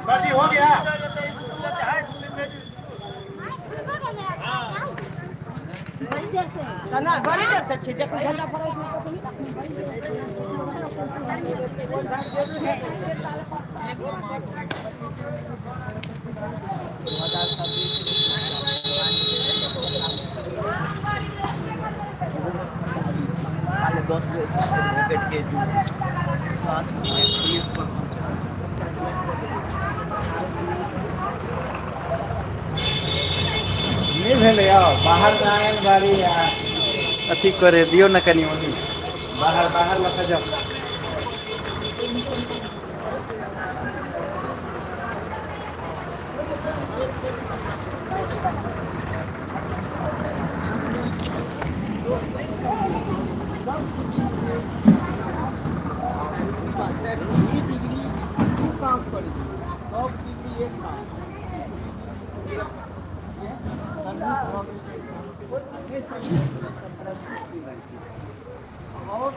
Sir जी हो गया। बड़ी देर से जब झंडा फहराई तो नहीं खाली 10 विकेट के जो 30% नहीं भेले बाहर जाए गाड़ी अथी करे दियो न कनी वही बाहर बाहर लगा जाओ काम करी सब डिग्री एक काम और